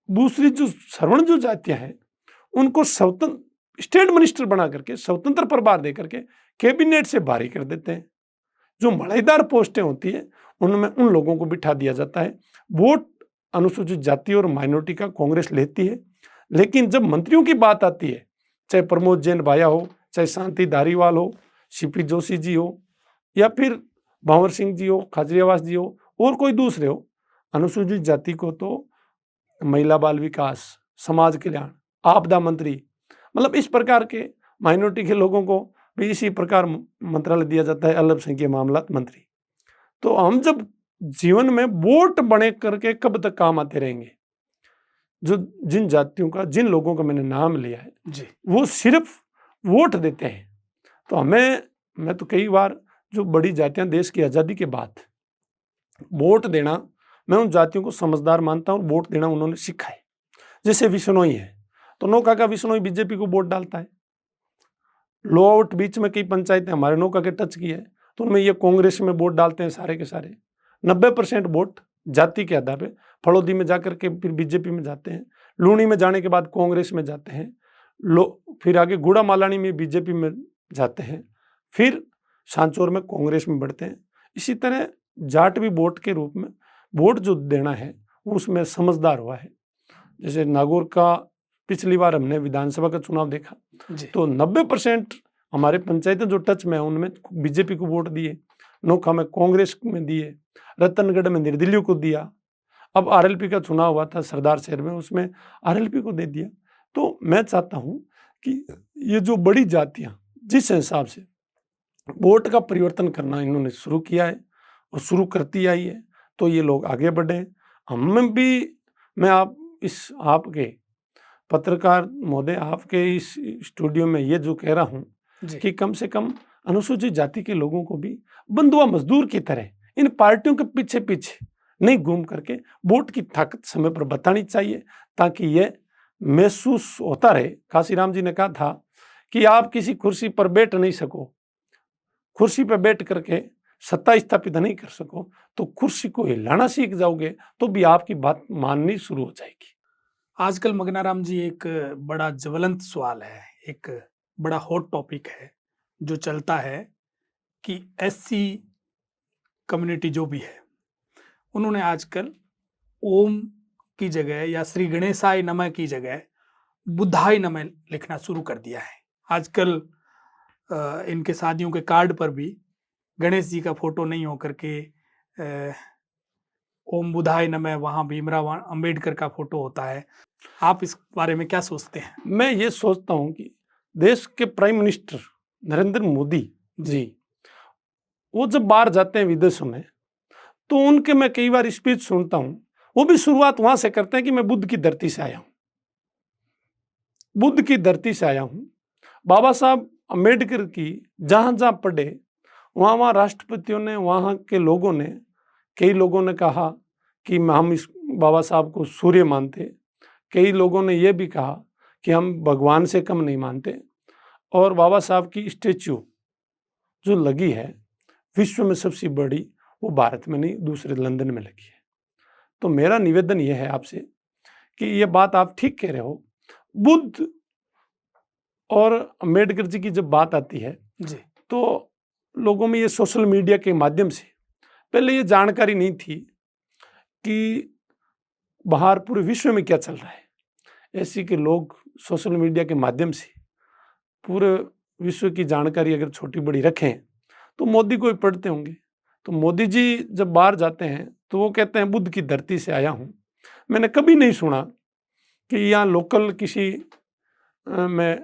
S2: दूसरी जो सवर्ण जो जातियां हैं उनको स्वतंत्र स्टेट मिनिस्टर बना करके, स्वतंत्र प्रभार दे करके कैबिनेट से बाहरी कर देते हैं। जो मड़ाईदार पोस्टें होती है उनमें उन लोगों को बिठा दिया जाता है। वोट अनुसूचित जाति और माइनॉरिटी का कांग्रेस लेती है, लेकिन जब मंत्रियों की बात आती है, चाहे प्रमोद जैन भाया हो, चाहे शांति धारीवाल हो, सीपी जोशी जी हो, या फिर भंवर सिंह जी हो, खाजरियावास जी हो, और कोई दूसरे हो, अनुसूचित जाति को तो महिला बाल विकास, समाज कल्याण, आपदा मंत्री, मतलब इस प्रकार के माइनॉरिटी के लोगों को भी इसी प्रकार मंत्रालय दिया जाता है, अल्पसंख्यक मामलात मंत्री। तो हम जब जीवन में वोट बने करके कब तक काम आते रहेंगे? जो जिन जातियों का, जिन लोगों का मैंने नाम लिया है
S1: जी,
S2: वो सिर्फ वोट देते हैं। तो मैं तो कई बार, जो बड़ी जातियां देश की आज़ादी के बाद वोट देना, मैं उन जातियों को समझदार मानता हूँ, वोट देना उन्होंने सीखा है। जैसे विश्नोई है, तो नौका का विश्नोई बीजेपी को वोट डालता है। लो आउट बीच में कई पंचायतें हमारे नौका के टच की है, तो उनमें ये कांग्रेस में वोट डालते हैं सारे के सारे। 90% वोट जाति के आधार पे। फड़ौदी में जाकर के फिर बीजेपी में जाते हैं, लूणी में जाने के बाद कांग्रेस में जाते हैं, फिर आगे गुड़ा मालानी में बीजेपी में जाते हैं, फिर सांचौर में कांग्रेस में बढ़ते हैं। इसी तरह जाट भी वोट के रूप में वोट जो देना है उसमें समझदार हुआ है। जैसे नागौर का पिछली बार हमने विधानसभा का चुनाव देखा तो 90% हमारे पंचायतें जो टच में है उनमें बीजेपी को वोट दिए, नोखा में कांग्रेस में दिए, रतनगढ़ में निर्दलीय को दिया। अब आरएलपी का चुनाव हुआ था सरदार शहर में, उसमें आरएलपी को दे दिया। तो मैं चाहता हूं कि ये जो बड़ी जातियां जिस हिसाब से वोट का परिवर्तन करना इन्होंने शुरू किया है और शुरू करती आई है, तो ये लोग आगे बढ़े। हम भी, मैं आपके पत्रकार महोदय, आपके इस स्टूडियो में ये जो कह रहा हूं कि कम से कम अनुसूचित जाति के लोगों को भी बंधुआ मजदूर की तरह इन पार्टियों के पीछे पीछे नहीं घूम करके वोट की ताकत समय पर बतानी चाहिए, ताकि ये महसूस होता रहे। काशीराम जी ने कहा था कि आप किसी कुर्सी पर बैठ नहीं सको, कुर्सी पर बैठ करके सत्ता स्थापित नहीं कर सको, तो कुर्सी को हिलाना सीख जाओगे तो भी आपकी बात माननी शुरू हो जाएगी।
S1: आजकल मगनाराम जी एक बड़ा ज्वलंत सवाल है, एक बड़ा हॉट टॉपिक है जो चलता है कि एससी कम्युनिटी जो भी है उन्होंने आजकल ओम की जगह या श्री गणेशाय नमः की जगह बुद्धाय नमः लिखना शुरू कर दिया है। आजकल इनके शादियों के कार्ड पर भी गणेश जी का फोटो नहीं होकर के ओम बुद्धाय नमः, वहाँ भीमराव अंबेडकर का फोटो होता है। आप इस बारे में क्या सोचते हैं?
S2: मैं ये सोचता हूं कि देश के प्राइम मिनिस्टर नरेंद्र मोदी जी, वो जब बाहर जाते हैं विदेशों में, तो उनके मैं कई बार स्पीच सुनता हूं, वो भी शुरुआत वहां से करते हैं कि मैं बुद्ध की धरती से आया हूं, बुद्ध की धरती से आया हूं। बाबा साहब अम्बेडकर की जहां जहां पढ़े वहां वहां राष्ट्रपतियों ने, वहां के लोगों ने, कई लोगों ने कहा कि हम इस बाबा साहब को सूर्य मानते, कई लोगों ने यह भी कहा कि हम भगवान से कम नहीं मानते। और बाबा साहब की स्टैच्यू जो लगी है विश्व में सबसे बड़ी, वो भारत में नहीं दूसरे लंदन में लगी है। तो मेरा निवेदन यह है आपसे कि यह बात आप ठीक कह रहे हो, बुद्ध और अम्बेडकर जी की जब बात आती है
S1: जी,
S2: तो लोगों में ये सोशल मीडिया के माध्यम से, पहले ये जानकारी नहीं थी कि बाहर पूरे विश्व में क्या चल रहा है। ऐसी कि लोग सोशल मीडिया के माध्यम से पूरे विश्व की जानकारी अगर छोटी बड़ी रखें तो मोदी को ही पढ़ते होंगे। तो मोदी जी जब बाहर जाते हैं तो वो कहते हैं बुद्ध की धरती से आया हूँ। मैंने कभी नहीं सुना कि यहाँ लोकल मैं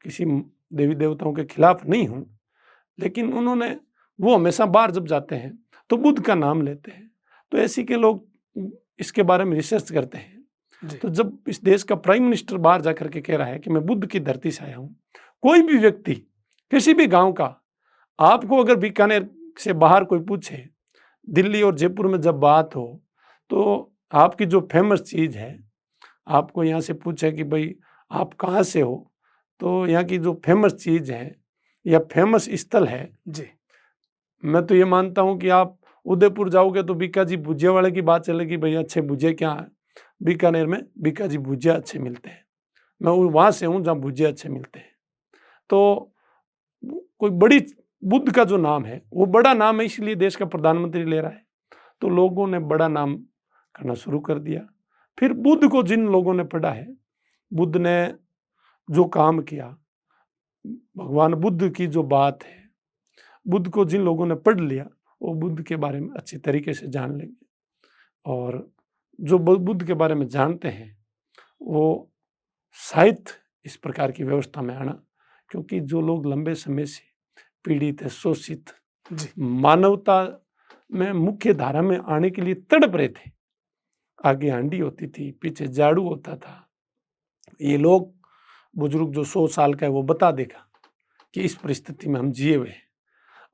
S2: किसी देवी देवताओं के खिलाफ नहीं हूँ, लेकिन वो हमेशा बाहर जब जाते हैं तो बुद्ध का नाम लेते हैं। तो ऐसी के लोग इसके बारे में रिसर्च करते हैं। तो जब इस देश का प्राइम मिनिस्टर बाहर जाकर के कह रहा है कि मैं बुद्ध की धरती से आया हूँ, कोई भी व्यक्ति किसी भी गांव का, आपको अगर बीकानेर से बाहर कोई पूछे, दिल्ली और जयपुर में जब बात हो, तो आपकी जो फेमस चीज़ है, आपको यहाँ से पूछे कि भाई आप कहाँ से हो, तो यहाँ की जो फेमस चीज़ है या फेमस स्थल है
S1: जी,
S2: मैं तो ये मानता हूँ कि आप उदयपुर जाओगे तो बीका जी भुजिया वाले की बात चलेगी, भाई अच्छे भुजिया क्या है, बीकानेर में बीका जी भुजिया अच्छे मिलते हैं। मैं वहाँ से हूँ जहाँ भुजिया अच्छे मिलते हैं। तो कोई बड़ी बुद्ध का जो नाम है वो बड़ा नाम है, इसलिए देश का प्रधानमंत्री ले रहा है, तो लोगों ने बड़ा नाम करना शुरू कर दिया। फिर बुद्ध को जिन लोगों ने पढ़ा है, बुद्ध ने जो काम किया, भगवान बुद्ध की जो बात है, बुद्ध को जिन लोगों ने पढ़ लिया वो बुद्ध के बारे में अच्छी तरीके से जान लेंगे। और जो बुद्ध के बारे में जानते हैं वो शायद इस प्रकार की व्यवस्था में आना, क्योंकि जो लोग लंबे समय से पीड़ित है, शोषित, मानवता में मुख्य धारा में आने के लिए तड़प रहे थे, आगे हांडी होती थी, पीछे झाड़ू होता था, ये लोग बुजुर्ग जो 100 साल का है वो बता देगा कि इस परिस्थिति में हम जिए हुए हैं।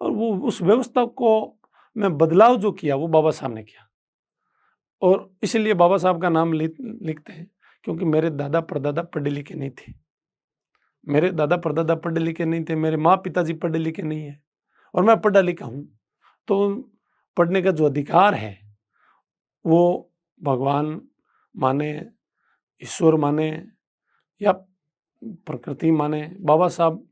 S2: और वो उस व्यवस्था को में बदलाव जो किया वो बाबा साहब ने किया। और इसलिए बाबा साहब का नाम लिखते हैं क्योंकि मेरे दादा परदादा पढ़े लिखे नहीं थे, मेरे दादा परदादा पढ़े लिखे नहीं थे, मेरे माँ पिताजी पढ़े लिखे नहीं है और मैं पढ़ा लिखा हूँ। तो पढ़ने का जो अधिकार है वो भगवान माने, ईश्वर माने या प्रकृति माने, बाबा साहब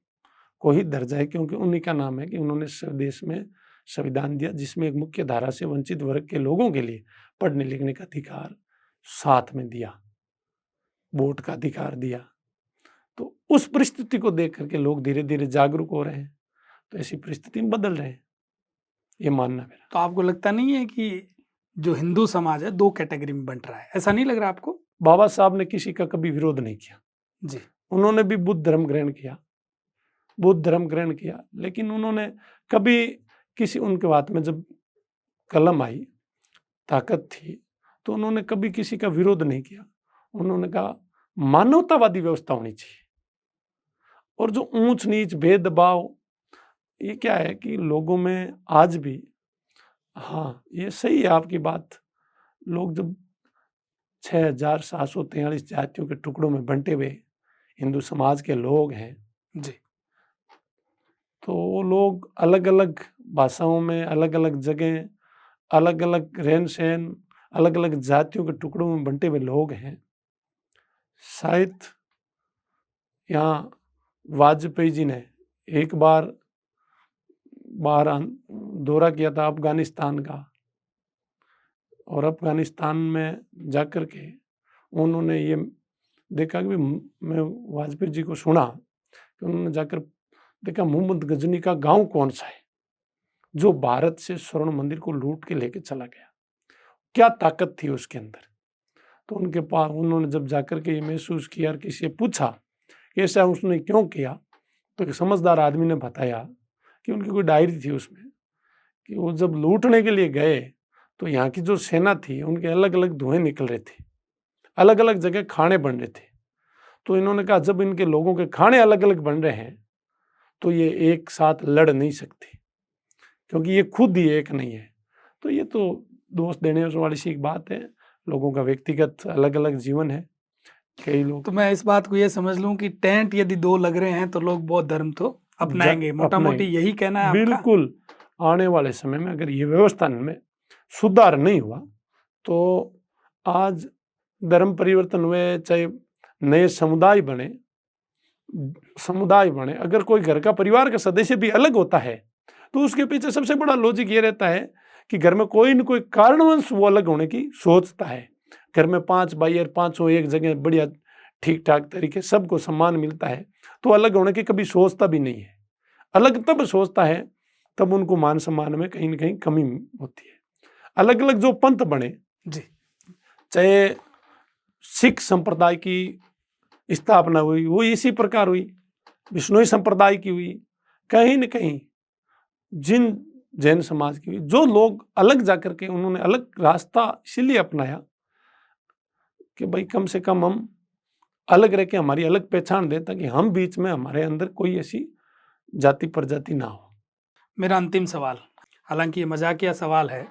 S2: को ही दर्जा है, क्योंकि उन्हीं का नाम है कि उन्होंने देश में संविधान दिया जिसमें एक मुख्य धारा से वंचित वर्ग के लोगों के लिए पढ़ने लिखने का अधिकार साथ में दिया, वोट का अधिकार दिया। तो उस परिस्थिति को देख करके लोग धीरे धीरे जागरूक हो रहे हैं, तो ऐसी परिस्थिति में बदल रहे हैं, ये मानना मेरा।
S1: तो आपको लगता नहीं है कि जो हिंदू समाज है 2 कैटेगरी में बंट रहा है, ऐसा नहीं लग रहा आपको?
S2: बाबा साहब ने किसी का कभी विरोध नहीं किया
S1: जी।
S2: उन्होंने भी बुद्ध धर्म ग्रहण किया, लेकिन उन्होंने कभी किसी, उनके हाथ में जब कलम आई, ताकत थी, तो उन्होंने कभी किसी का विरोध नहीं किया। उन्होंने कहा मानवतावादी व्यवस्था होनी चाहिए, और जो ऊंच नीच भेदभाव, ये क्या है कि लोगों में आज भी, हाँ ये सही है आपकी बात, लोग जब 6,743 जातियों के टुकड़ों में बंटे हुए हिंदू समाज के लोग हैं
S1: जी।
S2: तो वो लोग अलग अलग भाषाओं में, अलग अलग जगह, अलग अलग रहन सहन, अलग अलग जातियों के टुकड़ों में बंटे हुए लोग हैं। शायद यहाँ वाजपेयी जी ने एक बार बाहर दौरा किया था अफगानिस्तान का, और अफगानिस्तान में जाकर के उन्होंने ये देखा कि मैं वाजपेयी जी को सुना कि उन्होंने जाकर देखा मोहम्मद गजनी का गांव कौन सा है जो भारत से स्वर्ण मंदिर को लूट के लेके चला गया, क्या ताकत थी उसके अंदर। तो उनके पास उन्होंने जब जाकर के ये महसूस किया और किसी से पूछा कि ऐसा उसने क्यों किया, तो एक समझदार आदमी ने बताया कि उनकी कोई डायरी थी उसमें कि वो जब लूटने के लिए गए तो यहाँ की जो सेना थी उनके अलग अलग धुएं निकल रहे थे, अलग अलग जगह खाने बन रहे थे। तो इन्होंने कहा जब इनके लोगों के खाने अलग अलग बन रहे हैं तो ये एक साथ लड़ नहीं सकते, क्योंकि ये खुद ही एक नहीं है। तो ये तो दोष देने वाली सी एक बात है, लोगों का व्यक्तिगत अलग अलग जीवन है। कई लोग,
S1: तो मैं इस बात को ये समझ लूं कि टेंट यदि 2 लग रहे हैं तो लोग बौद्ध धर्म तो अपनाएंगे, मोटा मोटी यही कहना है आपका?
S2: बिल्कुल। आने वाले समय में अगर ये व्यवस्था में सुधार नहीं हुआ तो आज धर्म परिवर्तन हुए, चाहे नए समुदाय बने, अगर कोई घर का परिवार का सदस्य भी अलग होता है तो उसके पीछे सबसे बड़ा लॉजिक ये रहता है कि घर में कोई न कोई कारणवश वो अलग होने की सोचता है। घर में 5 भाई और 5 एक जगह बढ़िया ठीक ठाक तरीके सबको सम्मान मिलता है, तो अलग होने की कभी सोचता भी नहीं है। अलग तब सोचता है तब उनको मान सम्मान में कहीं न कहीं कमी होती है। अलग अलग जो पंथ बने
S1: जी,
S2: चाहे सिख संप्रदाय की स्थापना हुई वो इसी प्रकार हुई, विष्णुई संप्रदाय की हुई, कहीं न कहीं जिन जैन समाज की हुई, जो लोग अलग जाकर के उन्होंने अलग रास्ता इसीलिए अपनाया कि भाई कम से कम हम अलग रह के हमारी अलग पहचान दें, ताकि हम बीच में हमारे अंदर कोई ऐसी जाति प्रजाति ना हो।
S1: मेरा अंतिम सवाल, हालांकि ये मजाकिया सवाल है,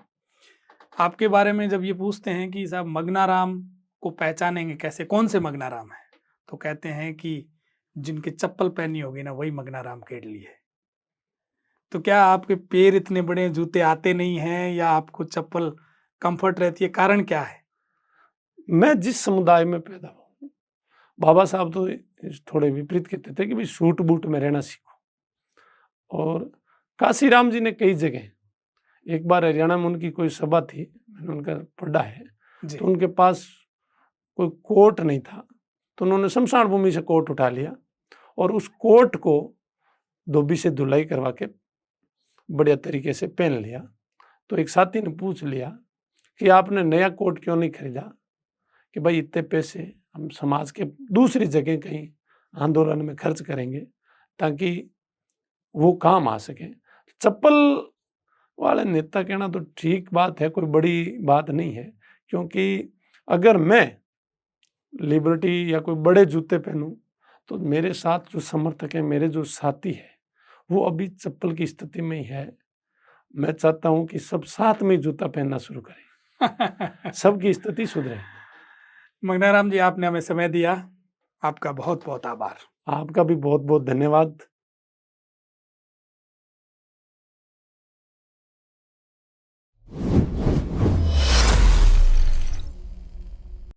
S1: आपके बारे में जब ये पूछते हैं कि साहब मगनाराम को पहचानेंगे कैसे, कौन से मगनाराम है, तो कहते हैं कि जिनके चप्पल पहनी होगी ना वही मगनाराम केडली है। तो क्या आपके पैर इतने बड़े जूते आते नहीं हैं या आपको चप्पल कंफर्ट रहती है, कारण क्या है?
S2: मैं जिस समुदाय में पैदा हुआ, बाबा साहब तो थोड़े विपरीत कहते थे कि भाई सूट बूट में रहना सीखो। और काशीराम जी ने कई जगह, एक बार हरियाणा में उनकी कोई सभा थी, मैंने उनका पढ़ा है, तो उनके पास कोई कोट नहीं था, तो उन्होंने शमशान भूमि से कोट उठा लिया और उस कोट को धोबी से धुलाई करवा के बढ़िया तरीके से पहन लिया। तो एक साथी ने पूछ लिया कि आपने नया कोट क्यों नहीं खरीदा, कि भाई इतने पैसे हम समाज के दूसरी जगह कहीं आंदोलन में खर्च करेंगे ताकि वो काम आ सके। चप्पल वाले नेता कहना तो ठीक बात है, कोई बड़ी बात नहीं है, क्योंकि अगर मैं लिबर्टी या कोई बड़े जूते पहनूं तो मेरे साथ जो समर्थक है, मेरे जो साथी है, वो अभी चप्पल की स्थिति में ही है। मैं चाहता हूं कि सब साथ में जूता पहनना शुरू करें, सबकी स्थिति सुधरे।
S1: मगनाराम जी, आपने हमें समय दिया, आपका बहुत बहुत आभार।
S2: आपका भी बहुत बहुत धन्यवाद।